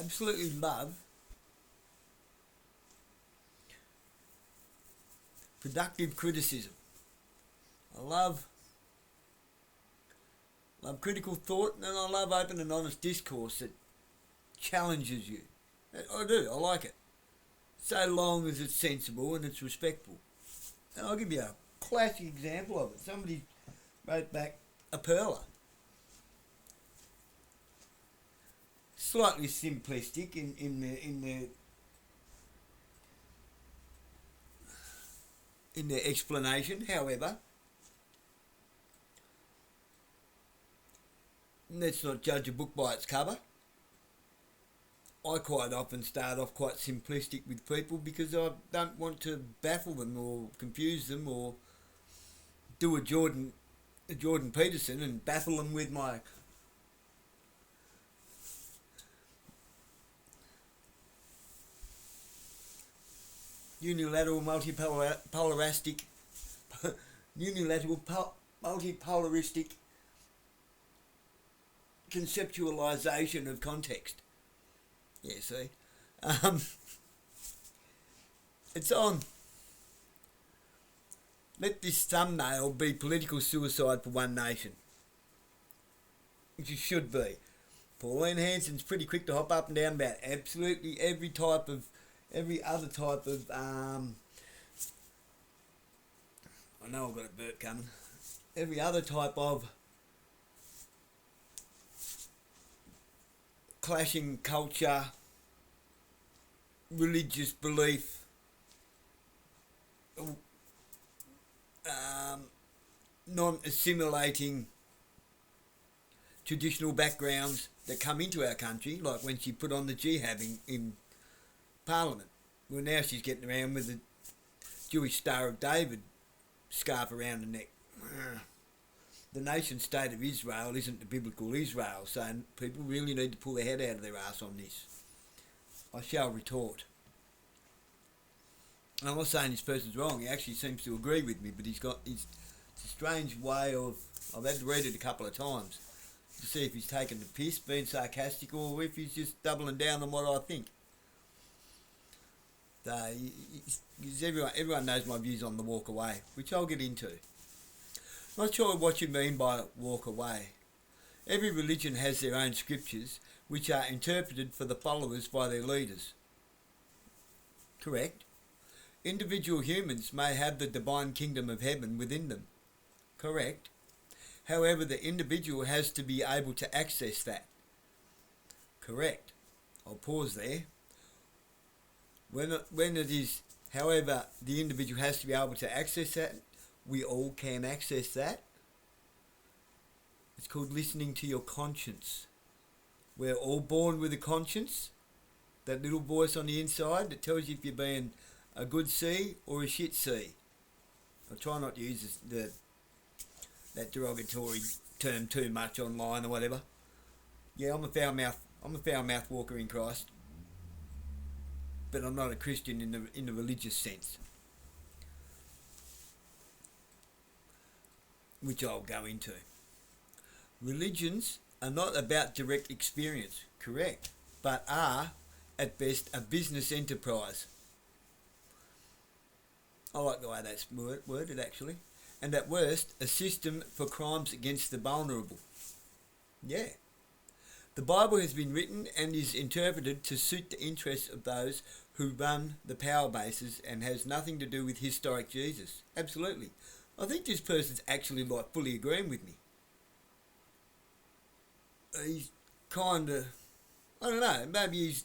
absolutely love productive criticism. I love critical thought, and I love open and honest discourse that challenges you. I do, I like it. So long as it's sensible and it's respectful. And I'll give you a classic example of it. Somebody wrote back a perler. Slightly simplistic in their explanation, however. Let's not judge a book by its cover. I quite often start off quite simplistic with people because I don't want to baffle them or confuse them or do a Jordan Peterson and baffle them with my unilateral multipolaristic conceptualization of context. Yeah, see? It's on. Let this thumbnail be political suicide for one nation. Which it should be. Pauline Hanson's pretty quick to hop up and down about absolutely every other type of, I know I've got a burp coming. Every other type of clashing culture, religious belief, non-assimilating traditional backgrounds that come into our country, like when she put on the jihad in Parliament. Well, now she's getting around with the Jewish Star of David scarf around the neck. The nation state of Israel isn't the biblical Israel, so people really need to pull their head out of their ass on this. I shall retort. And I'm not saying this person's wrong, he actually seems to agree with me, but it's a strange way of, I've had to read it a couple of times to see if he's taking the piss, being sarcastic, or if he's just doubling down on what I think. So, everyone knows my views on the walk away, which I'll get into. Not sure what you mean by walk away. Every religion has their own scriptures, which are interpreted for the followers by their leaders. Correct. Individual humans may have the divine kingdom of heaven within them. Correct. However, the individual has to be able to access that. Correct. I'll pause there. When it is, however, the individual has to be able to access that, we all can access that. It's called listening to your conscience. We're all born with a conscience, that little voice on the inside that tells you if you're being a good C or a shit C. I try not to use that derogatory term too much online or whatever. Yeah, I'm a foul mouth walker in Christ, but I'm not a Christian in the religious sense, which I'll go into. Religions are not about direct experience, correct, but are, at best, a business enterprise. I like the way that's worded, actually. And at worst, a system for crimes against the vulnerable. Yeah. The Bible has been written and is interpreted to suit the interests of those who run the power bases and has nothing to do with historic Jesus. Absolutely. I think this person's actually like fully agreeing with me. He's kind of, I don't know, maybe he's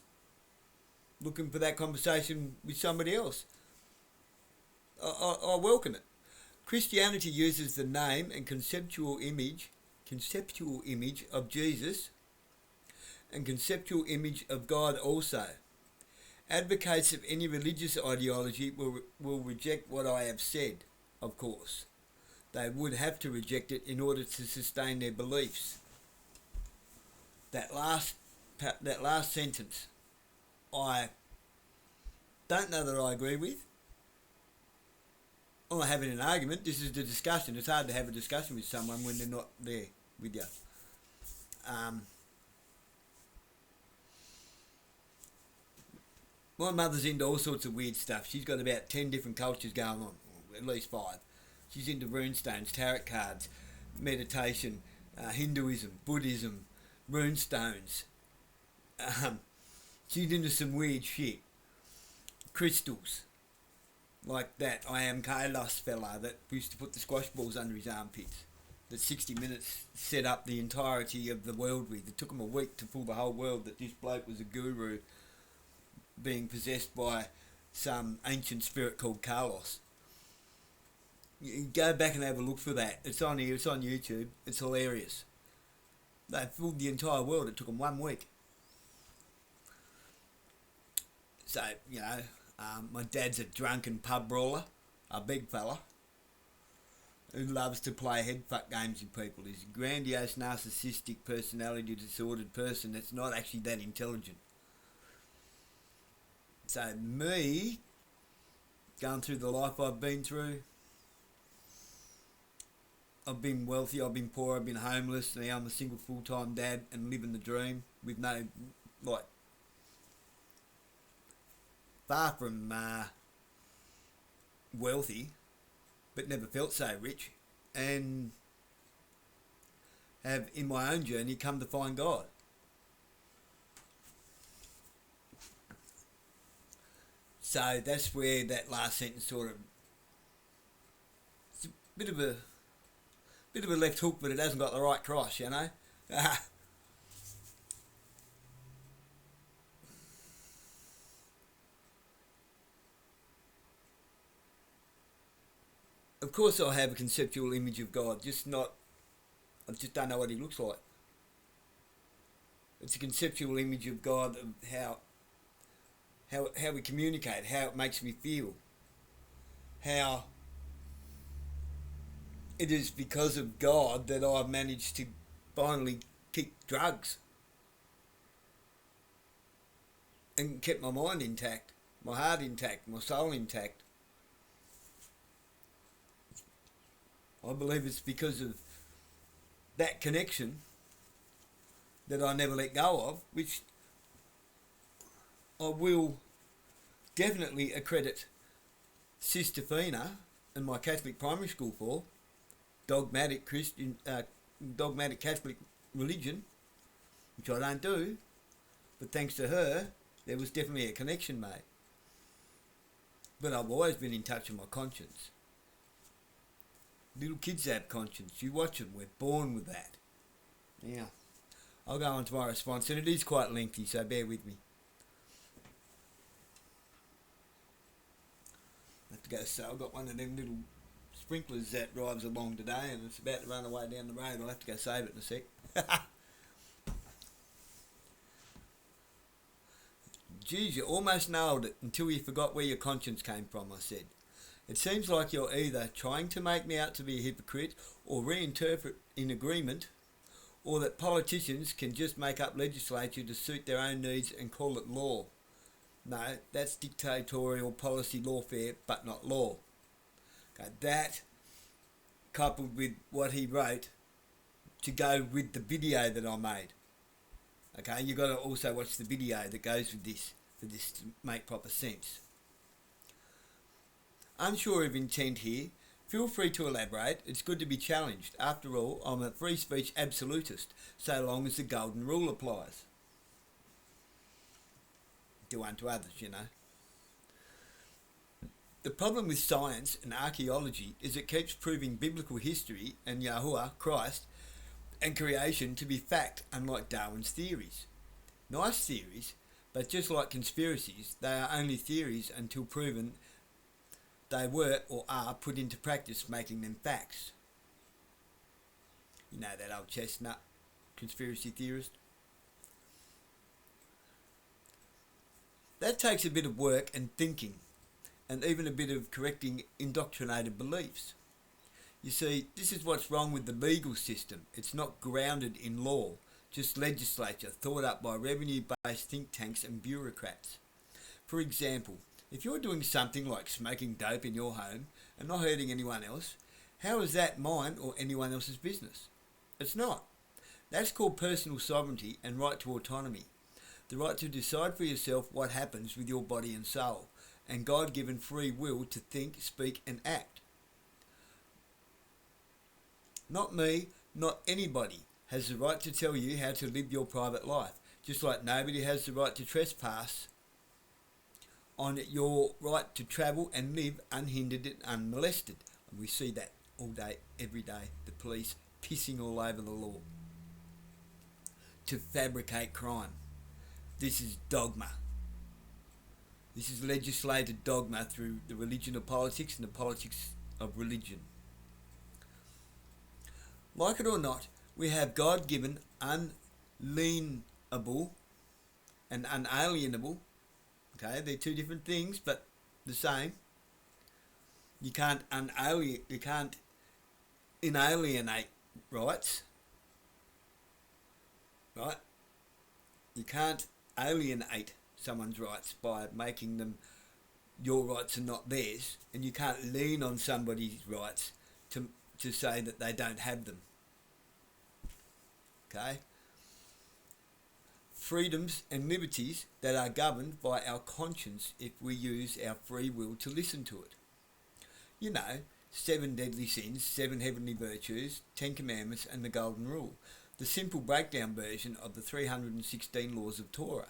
looking for that conversation with somebody else. I welcome it. Christianity uses the name and conceptual image of Jesus and conceptual image of God also. Advocates of any religious ideology will reject what I have said, of course. They would have to reject it in order to sustain their beliefs. That last sentence, I don't know that I agree with. I'm not having an argument. This is the discussion. It's hard to have a discussion with someone when they're not there with you. My mother's into all sorts of weird stuff. She's got about 10 different cultures going on, at least 5. She's into runestones, tarot cards, meditation, Hinduism, Buddhism, runestones. She's into some weird shit. Crystals. Like that I Am Kailas fella that used to put the squash balls under his armpits. That 60 Minutes set up the entirety of the world with. It took him a week to fool the whole world that this bloke was a guru being possessed by some ancient spirit called Carlos. You go back and have a look for that. It's on here, it's on YouTube. It's hilarious. They fooled the entire world. It took them 1 week. So, my dad's a drunken pub brawler, a big fella, who loves to play headfuck games with people. He's a grandiose, narcissistic, personality disordered person that's not actually that intelligent. So me, going through the life I've been through, I've been wealthy, I've been poor, I've been homeless, now I'm a single full-time dad and living the dream with no, far from wealthy, but never felt so rich, and have in my own journey come to find God. So that's where that last sentence sort of, it's a bit of a left hook, but it hasn't got the right cross, you know. Of course I have a conceptual image of God, I just don't know what he looks like. It's a conceptual image of God, of how we communicate, how it makes me feel, how it is because of God that I've managed to finally kick drugs and kept my mind intact, my heart intact, my soul intact. I believe it's because of that connection that I never let go of, which I will definitely accredit Sister Fina and my Catholic primary school for, dogmatic Catholic religion, which I don't do, but thanks to her, there was definitely a connection made. But I've always been in touch with my conscience. Little kids have conscience. You watch them. We're born with that. Yeah. I'll go on to my response, and it is quite lengthy, so bear with me. I have to go. So I've got one of them little sprinklers that drives along today, and it's about to run away down the road. I'll have to go save it in a sec. Geez, you almost nailed it until you forgot where your conscience came from, I said. It seems like you're either trying to make me out to be a hypocrite or reinterpret in agreement, or that politicians can just make up legislature to suit their own needs and call it law. No, that's dictatorial policy lawfare, but not law. Okay, that, coupled with what he wrote, to go with the video that I made. Okay, you've got to also watch the video that goes with this, for this to make proper sense. Unsure of intent here, feel free to elaborate. It's good to be challenged. After all, I'm a free speech absolutist, so long as the golden rule applies. Do unto others, you know. The problem with science and archaeology is it keeps proving biblical history and Yahuwah, Christ, and creation to be fact, unlike Darwin's theories. Nice theories, but just like conspiracies, they are only theories until proven they were or are put into practice, making them facts. You know that old chestnut conspiracy theorist? That takes a bit of work and thinking, and even a bit of correcting indoctrinated beliefs. You see, this is what's wrong with the legal system. It's not grounded in law, just legislature thought up by revenue-based think tanks and bureaucrats. For example, if you're doing something like smoking dope in your home and not hurting anyone else, how is that mine or anyone else's business? It's not. That's called personal sovereignty and right to autonomy. the right to decide for yourself what happens with your body and soul, and God-given free will to think, speak and act. Not me, not anybody has the right to tell you how to live your private life, just like nobody has the right to trespass on your right to travel and live unhindered and unmolested. And we see that all day, every day, the police pissing all over the law to fabricate crime. This is dogma. This is legislated dogma through the religion of politics and the politics of religion. Like it or not, we have God-given, unalienable and unalienable. Okay, they're two different things, but the same. You can't inalienate rights, right? You can't alienate someone's rights by making them your rights are not theirs, and you can't lean on somebody's rights to say that they don't have them. Okay? Freedoms and liberties that are governed by our conscience if we use our free will to listen to it. You know, 7 deadly sins, 7 heavenly virtues, 10 commandments and the golden rule. The simple breakdown version of the 316 laws of Torah.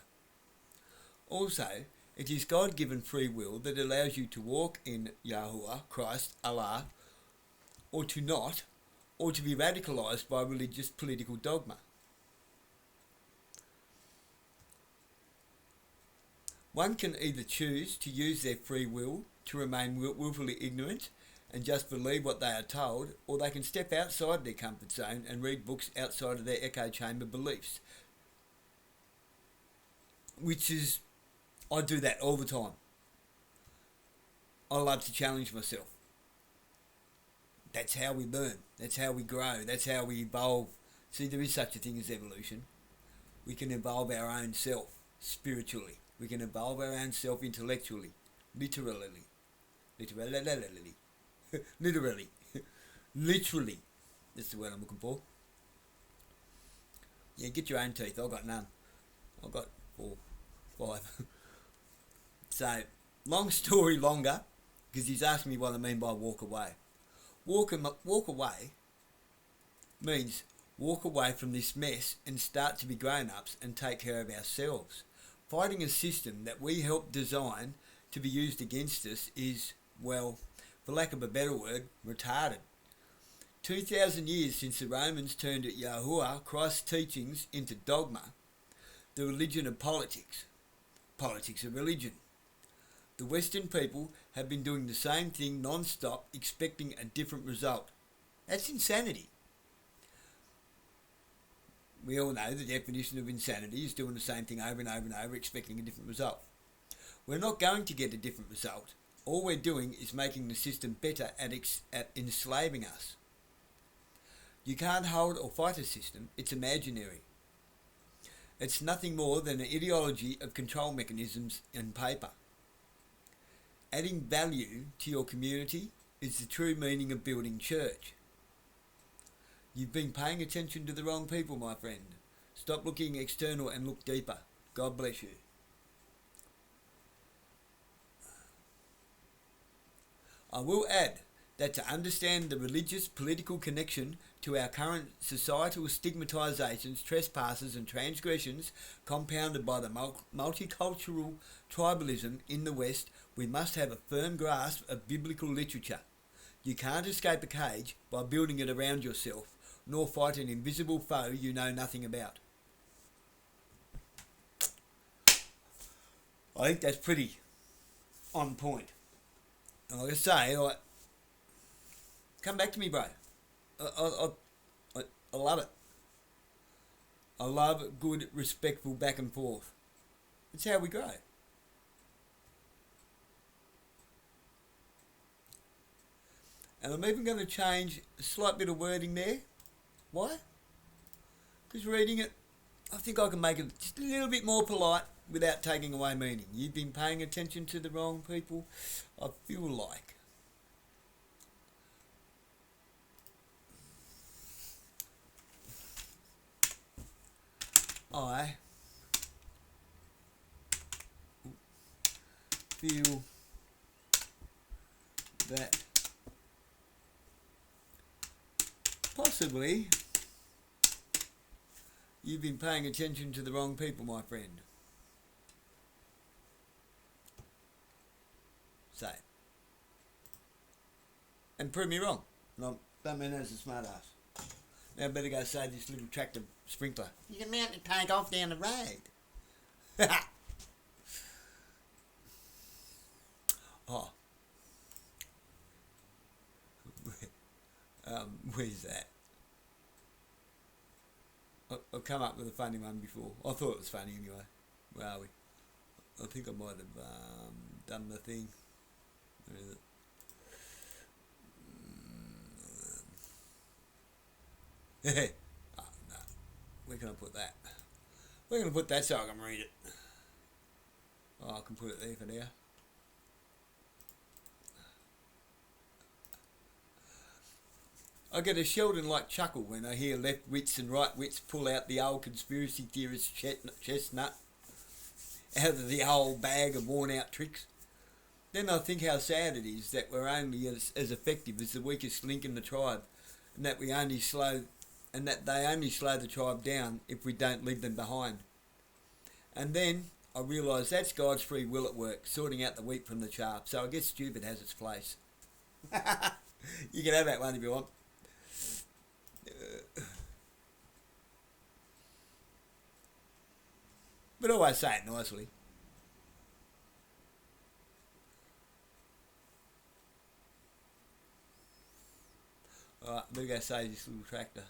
Also, it is God-given free will that allows you to walk in Yahuwah, Christ, Allah, or to not, or to be radicalised by religious political dogma. One can either choose to use their free will to remain willfully ignorant and just believe what they are told, or they can step outside their comfort zone and read books outside of their echo chamber beliefs. I do that all the time. I love to challenge myself. That's how we learn. That's how we grow. That's how we evolve. See, there is such a thing as evolution. We can evolve our own self spiritually. We can evolve our own self intellectually. Literally. Literally. That's the word I'm looking for. Yeah, get your own teeth. I've got none. I've got 4, 5. So, long story longer, because he's asked me what I mean by walk away. Walk away means walk away from this mess and start to be grown-ups and take care of ourselves. Fighting a system that we helped design to be used against us is, well, for lack of a better word, retarded. 2,000 years since the Romans turned at Yahuwah, Christ's teachings, into dogma, the religion of politics. Politics of religion. The Western people have been doing the same thing non-stop, expecting a different result. That's insanity. We all know the definition of insanity is doing the same thing over and over and over, expecting a different result. We're not going to get a different result. All we're doing is making the system better at enslaving us. You can't hold or fight a system, it's imaginary. It's nothing more than an ideology of control mechanisms in paper. Adding value to your community is the true meaning of building church. You've been paying attention to the wrong people, my friend. Stop looking external and look deeper. God bless you. I will add that to understand the religious political connection to our current societal stigmatisations, trespasses and transgressions compounded by the multicultural tribalism in the West, we must have a firm grasp of biblical literature. You can't escape a cage by building it around yourself, nor fight an invisible foe you know nothing about. I think that's pretty on point. And like I say, come back to me, bro. I love it. I love good, respectful back and forth. It's how we grow. And I'm even going to change a slight bit of wording there. Why? Because reading it, I think I can make it just a little bit more polite without taking away meaning. You've been paying attention to the wrong people, I feel like. I feel that possibly you've been paying attention to the wrong people, my friend. So, and prove me wrong. No, don't mean as a smart ass. Now I better go save this little tractor sprinkler. You can mount the tank off down the road. Oh. Where's that? I've come up with a funny one before. I thought it was funny anyway. Where are we? I think I might have done the thing. Where is it? Oh, no. Where can I put that? Where can I put that so I can read it? Oh, I can put it there for now. I get a Sheldon-like chuckle when I hear left wits and right wits pull out the old conspiracy theorist chestnut out of the old bag of worn-out tricks. Then I think how sad it is that we're only as effective as the weakest link in the tribe, and that they only slow the tribe down if we don't leave them behind. And then I realise that's God's free will at work, sorting out the wheat from the chaff. So I guess stupid has its place. You can have that one if you want. But always say it nicely. Alright, better go save this little tractor.